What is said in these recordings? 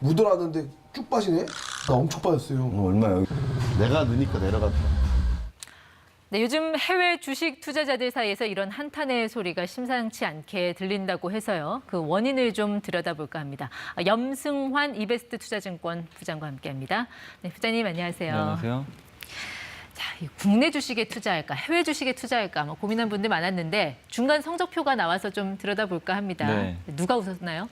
묻어놨는데 쭉 빠지네? 나 엄청 빠졌어요. 얼마야? 내가 넣으니까 내려가더라. 네, 요즘 해외 주식 투자자들 사이에서 이런 한탄의 소리가 심상치 않게 들린다고 해서요. 그 원인을 좀 들여다볼까 합니다. 염승환 이베스트 투자증권 부장과 함께합니다. 네, 부장님 안녕하세요. 네, 안녕하세요. 자, 이 국내 주식에 투자할까, 해외 주식에 투자할까 고민한 분들 많았는데 중간 성적표가 나와서 좀 들여다볼까 합니다. 네. 누가 웃었나요?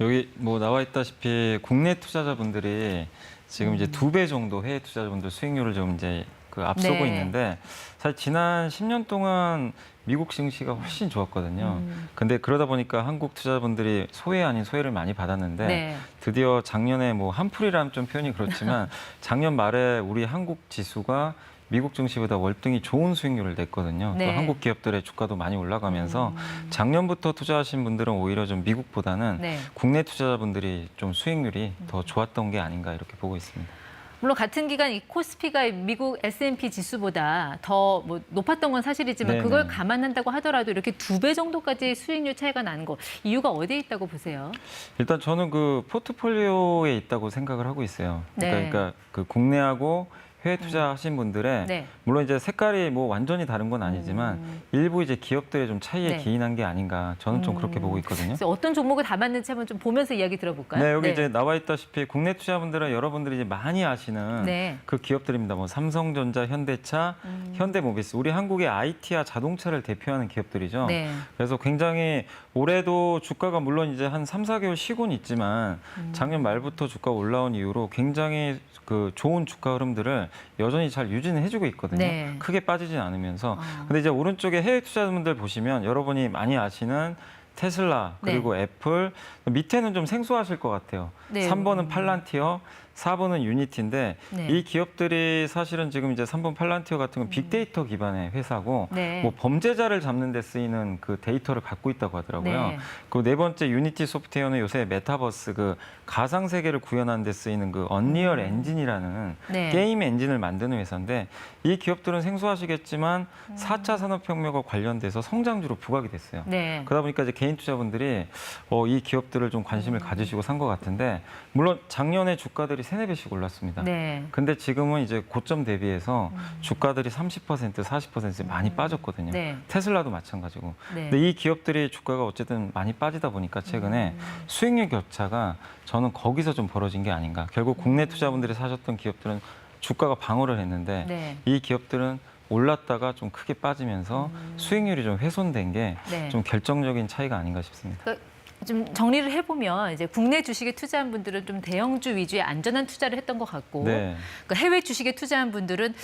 여기 뭐 나와 있다시피 국내 투자자분들이 지금 이제 2배 정도 해외 투자자분들 수익률을 좀 이제 그 앞서고 네. 있는데 사실 지난 10년 동안 미국 증시가 훨씬 좋았거든요. 근데 그러다 보니까 한국 투자자분들이 소외 아닌 소외를 많이 받았는데 네. 드디어 작년에 뭐 한풀이라는 좀 표현이 그렇지만 작년 말에 우리 한국 지수가 미국 증시보다 월등히 좋은 수익률을 냈거든요. 네. 또 한국 기업들의 주가도 많이 올라가면서 작년부터 투자하신 분들은 오히려 좀 미국보다는 네. 국내 투자자분들이 좀 수익률이 더 좋았던 게 아닌가 이렇게 보고 있습니다. 물론 같은 기간 이 코스피가 미국 S&P 지수보다 더 뭐 높았던 건 사실이지만 네네. 그걸 감안한다고 하더라도 이렇게 2배 정도까지 수익률 차이가 나는 거 이유가 어디에 있다고 보세요? 일단 저는 그 포트폴리오에 있다고 생각을 하고 있어요. 네. 그러니까 그 국내하고 해외 투자하신 분들의 네. 물론 이제 색깔이 뭐 완전히 다른 건 아니지만 일부 이제 기업들의 좀 차이에 네. 기인한 게 아닌가 저는 좀 그렇게 보고 있거든요. 그래서 어떤 종목을 담았는지 한번 좀 보면서 이야기 들어볼까요? 네, 여기 이제 나와 있다시피 국내 투자분들은 여러분들이 이제 많이 아시는 네. 그 기업들입니다. 뭐 삼성전자, 현대차, 현대모비스, 우리 한국의 IT와 자동차를 대표하는 기업들이죠. 네. 그래서 굉장히 올해도 주가가 물론 이제 한 3, 4개월 쉬고는 있지만 작년 말부터 주가 올라온 이후로 굉장히 그 좋은 주가 흐름들을 여전히 잘 유지는 해주고 있거든요. 네. 크게 빠지진 않으면서. 근데 이제 오른쪽에 해외 투자자분들 보시면 여러분이 많이 아시는 테슬라 그리고 애플 밑에는 좀 생소하실 것 같아요. 네. 3번은 팔란티어, 4번은 유니티인데 네. 이 기업들이 사실은 지금 이제 3번 팔란티어 같은 건 빅데이터 기반의 회사고 네. 뭐 범죄자를 잡는 데 쓰이는 그 데이터를 갖고 있다고 하더라고요. 네. 그 네 번째 유니티 소프트웨어는 요새 메타버스 그 가상 세계를 구현하는 데 쓰이는 그 언리얼 엔진이라는 네. 게임 엔진을 만드는 회사인데 이 기업들은 생소하시겠지만 4차 산업혁명과 관련돼서 성장주로 부각이 됐어요. 네. 그러다 보니까 이제 개인 투자분들이 이 기업들을 좀 관심을 가지시고 산 것 같은데 물론 작년에 주가들이 3~4배씩 올랐습니다. 네. 근데 지금은 이제 고점 대비해서 주가들이 30%, 40% 많이 빠졌거든요. 네. 테슬라도 마찬가지고. 네. 근데 이 기업들이 주가가 어쨌든 많이 빠지다 보니까 최근에 수익률 격차가 저는 거기서 좀 벌어진 게 아닌가. 결국 국내 투자분들이 사셨던 기업들은 주가가 방어를 했는데 네. 이 기업들은 올랐다가 좀 크게 빠지면서 수익률이 좀 훼손된 게 좀 네. 결정적인 차이가 아닌가 싶습니다. 그러니까 좀 정리를 해보면 이제 국내 주식에 투자한 분들은 좀 대형주 위주의 안전한 투자를 했던 것 같고 네. 그 해외 주식에 투자한 분들은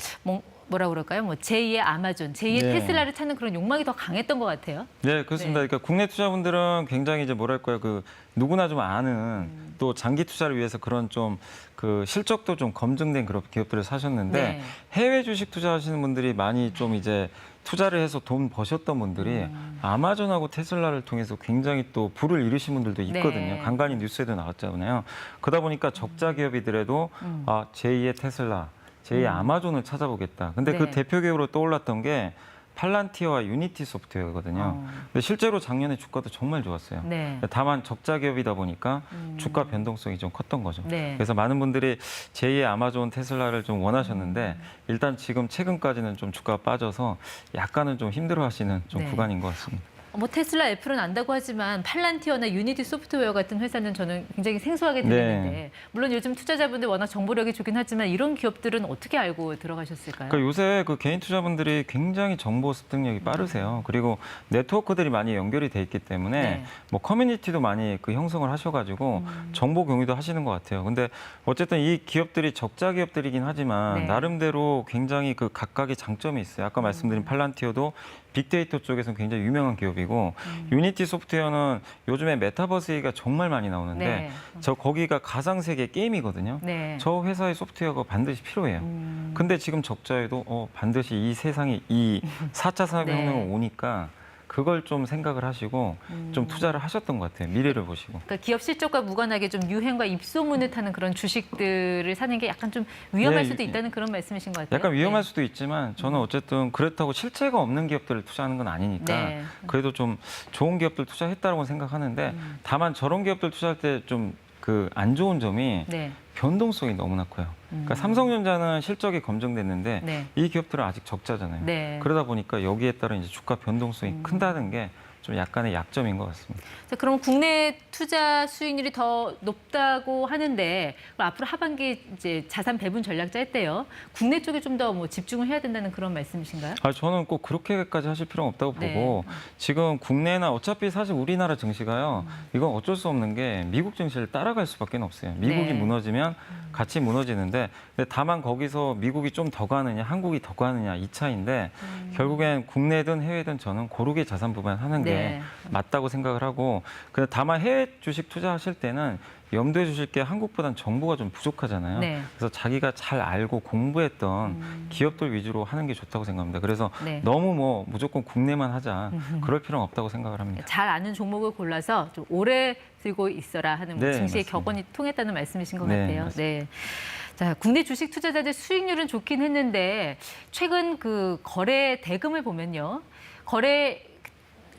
뭐라 그럴까요? 뭐 제2의 아마존, 제2의 네. 테슬라를 찾는 그런 욕망이 더 강했던 것 같아요. 네, 그렇습니다. 네. 그러니까 국내 투자분들은 굉장히 이제 뭐랄까요, 그 누구나 좀 아는 또 장기 투자를 위해서 그런 좀 그 실적도 좀 검증된 그런 기업들을 사셨는데 네. 해외 주식 투자하시는 분들이 많이 좀 이제 투자를 해서 돈 버셨던 분들이 아마존하고 테슬라를 통해서 굉장히 또 부를 이루신 분들도 있거든요. 네. 간간히 뉴스에도 나왔잖아요. 그러다 보니까 적자 기업이더라도 제2의 테슬라, 제2의 아마존을 찾아보겠다. 근데 그 네. 대표 기업으로 떠올랐던 게 팔란티어와 유니티 소프트웨어거든요. 근데 실제로 작년에 주가도 정말 좋았어요. 네. 다만 적자 기업이다 보니까 주가 변동성이 좀 컸던 거죠. 네. 그래서 많은 분들이 제2의 아마존, 테슬라를 좀 원하셨는데 일단 지금 최근까지는 좀 주가가 빠져서 약간은 좀 힘들어하시는 좀 네. 구간인 것 같습니다. 뭐 테슬라, 애플은 안다고 하지만 팔란티어나 유니티 소프트웨어 같은 회사는 저는 굉장히 생소하게 들리는데 네. 물론 요즘 투자자분들 워낙 정보력이 좋긴 하지만 이런 기업들은 어떻게 알고 들어가셨을까요? 그러니까 요새 그 개인 투자분들이 굉장히 정보 습득력이 빠르세요. 그리고 네트워크들이 많이 연결이 돼 있기 때문에 네. 뭐 커뮤니티도 많이 그 형성을 하셔가지고 정보 공유도 하시는 것 같아요. 근데 어쨌든 이 기업들이 적자 기업들이긴 하지만 네. 나름대로 굉장히 그 각각의 장점이 있어요. 아까 말씀드린 팔란티어도 빅데이터 쪽에서는 굉장히 유명한 기업이고 유니티 소프트웨어는 요즘에 메타버스 얘기가 정말 많이 나오는데 네. 저 거기가 가상세계 게임이거든요. 네. 저 회사의 소프트웨어가 반드시 필요해요. 근데 지금 적자에도 반드시 이 세상이 이 4차 산업혁명이 네. 오니까 그걸 좀 생각을 하시고 좀 투자를 하셨던 것 같아요. 미래를 보시고. 그러니까 기업 실적과 무관하게 좀 유행과 입소문을 타는 그런 주식들을 사는 게 약간 좀 위험할 네, 수도 있다는 그런 말씀이신 것 같아요. 약간 위험할 네. 수도 있지만 저는 어쨌든 그렇다고 실체가 없는 기업들을 투자하는 건 아니니까 네. 그래도 좀 좋은 기업들 투자했다고 생각하는데 다만 저런 기업들 투자할 때 좀 그 안 좋은 점이 네. 변동성이 너무나 커요. 그러니까 삼성전자는 실적이 검증됐는데 네. 이 기업들은 아직 적자잖아요. 네. 그러다 보니까 여기에 따른 이제 주가 변동성이 큰다는 게 좀 약간의 약점인 것 같습니다. 자, 그럼 국내 투자 수익률이 더 높다고 하는데 그럼 앞으로 하반기 이제 자산 배분 전략 짤 때요. 국내 쪽에 좀 더 뭐 집중을 해야 된다는 그런 말씀이신가요? 저는 꼭 그렇게까지 하실 필요는 없다고 네. 보고 지금 국내나 어차피 사실 우리나라 증시가요. 이건 어쩔 수 없는 게 미국 증시를 따라갈 수밖에 없어요. 미국이 네. 무너지면 같이 무너지는데 근데 다만 거기서 미국이 좀 더 가느냐 한국이 더 가느냐 이 차이인데 결국엔 국내든 해외든 저는 고르게 자산 분할하는 게 네. 맞다고 생각을 하고 근데 다만 해외 주식 투자하실 때는 염두에 주실 게 한국보다는 정보가 좀 부족하잖아요. 네. 그래서 자기가 잘 알고 공부했던 기업들 위주로 하는 게 좋다고 생각합니다. 그래서 네. 너무 뭐 무조건 국내만 하자 그럴 필요는 없다고 생각을 합니다. 잘 아는 종목을 골라서 좀 오래 들고 있어라 하는 네, 증시의 맞습니다. 격언이 통했다는 말씀이신 것 네, 같아요. 맞습니다. 네. 자, 국내 주식 투자자들 수익률은 좋긴 했는데 최근 그 거래 대금을 보면요. 거래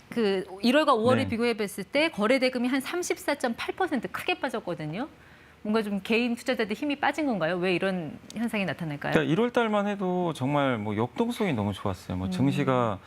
그 1월과 5월을 네. 비교해 봤을 때 거래 대금이 한 34.8% 크게 빠졌거든요. 뭔가 좀 개인 투자자들 힘이 빠진 건가요? 왜 이런 현상이 나타날까요? 그러니까 1월 달만 해도 정말 뭐 역동성이 너무 좋았어요. 뭐 증시가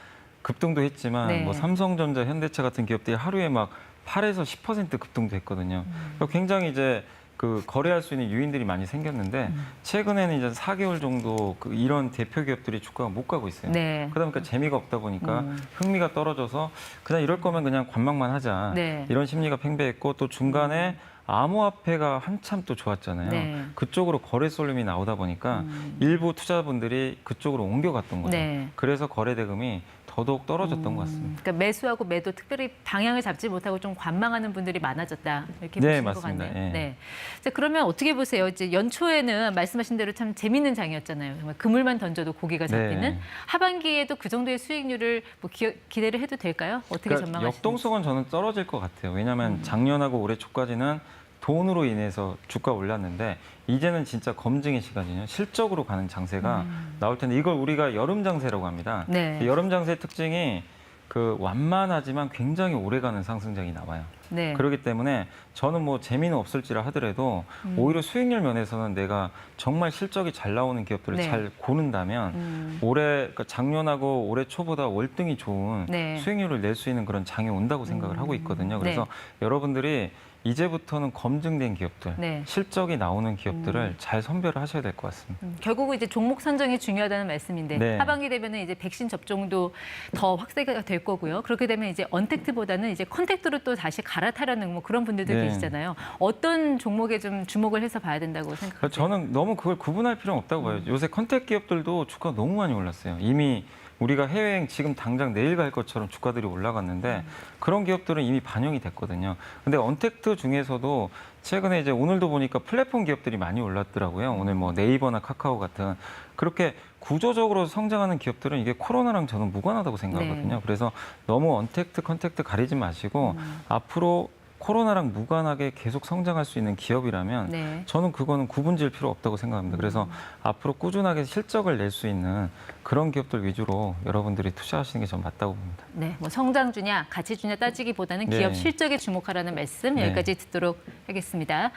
급등도 했지만 네. 뭐 삼성전자, 현대차 같은 기업들이 하루에 막 8에서 10% 급등도 했거든요. 그러니까 굉장히 이제 그 거래할 수 있는 유인들이 많이 생겼는데 최근에는 이제 4개월 정도 그 이런 대표 기업들이 주가가 못 가고 있어요. 네. 그러다 보니까 재미가 없다 보니까 흥미가 떨어져서 그냥 이럴 거면 그냥 관망만 하자. 네. 이런 심리가 팽배했고 또 중간에 암호화폐가 한참 또 좋았잖아요. 네. 그쪽으로 거래 쏠림이 나오다 보니까 일부 투자분들이 그쪽으로 옮겨갔던 거죠. 네. 그래서 거래 대금이 더더욱 떨어졌던 것 같습니다. 그러니까 매수하고 매도 특별히 방향을 잡지 못하고 좀 관망하는 분들이 많아졌다 이렇게 네, 보시는 것 맞습니다. 같네요. 예. 네. 자, 그러면 어떻게 보세요? 이제 연초에는 말씀하신 대로 참 재밌는 장이었잖아요. 정말 그물만 던져도 고기가 잡히는 네. 하반기에도 그 정도의 수익률을 뭐 기대를 해도 될까요? 어떻게 그러니까 전망하시나요? 역동성은 저는 떨어질 것 같아요. 왜냐하면 작년하고 올해 초까지는 돈으로 인해서 주가 올랐는데 이제는 진짜 검증의 시간이에요. 실적으로 가는 장세가 나올 텐데 이걸 우리가 여름 장세라고 합니다. 네. 여름 장세의 특징이 그 완만하지만 굉장히 오래가는 상승장이 나와요. 네. 그렇기 때문에 저는 뭐 재미는 없을지라 하더라도 오히려 수익률 면에서는 내가 정말 실적이 잘 나오는 기업들을 네. 잘 고른다면 올해 그러니까 작년하고 올해 초보다 월등히 좋은 네. 수익률을 낼 수 있는 그런 장이 온다고 생각을 하고 있거든요. 그래서 여러분들이 이제부터는 검증된 기업들, 네. 실적이 나오는 기업들을 잘 선별을 하셔야 될 것 같습니다. 결국은 이제 종목 선정이 중요하다는 말씀인데 네. 하반기 되면은 이제 백신 접종도 더 확대가 될 거고요. 그렇게 되면 이제 언택트보다는 이제 컨택트로 또 다시 갈아타려는 뭐 그런 분들도 네. 계시잖아요. 어떤 종목에 좀 주목을 해서 봐야 된다고 그러니까 생각하세요? 저는 너무 그걸 구분할 필요는 없다고 봐요. 요새 컨택 기업들도 주가 너무 많이 올랐어요. 이미 우리가 해외여행 지금 당장 내일 갈 것처럼 주가들이 올라갔는데 그런 기업들은 이미 반영이 됐거든요. 근데 언택트 중에서도 최근에 이제 오늘도 보니까 플랫폼 기업들이 많이 올랐더라고요. 오늘 뭐 네이버나 카카오 같은 그렇게 구조적으로 성장하는 기업들은 이게 코로나랑 저는 무관하다고 생각하거든요. 네. 그래서 너무 언택트, 컨택트 가리지 마시고 앞으로 코로나랑 무관하게 계속 성장할 수 있는 기업이라면 네. 저는 그거는 구분질 필요 없다고 생각합니다. 그래서 앞으로 꾸준하게 실적을 낼 수 있는 그런 기업들 위주로 여러분들이 투자하시는 게 전 맞다고 봅니다. 네, 뭐 성장주냐 가치주냐 따지기보다는 네. 기업 실적에 주목하라는 말씀 네. 여기까지 듣도록 하겠습니다.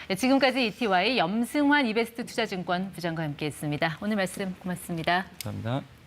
네, 지금까지 ETY 염승환 이베스트 투자증권 부장과 함께했습니다. 오늘 말씀 고맙습니다. 감사합니다.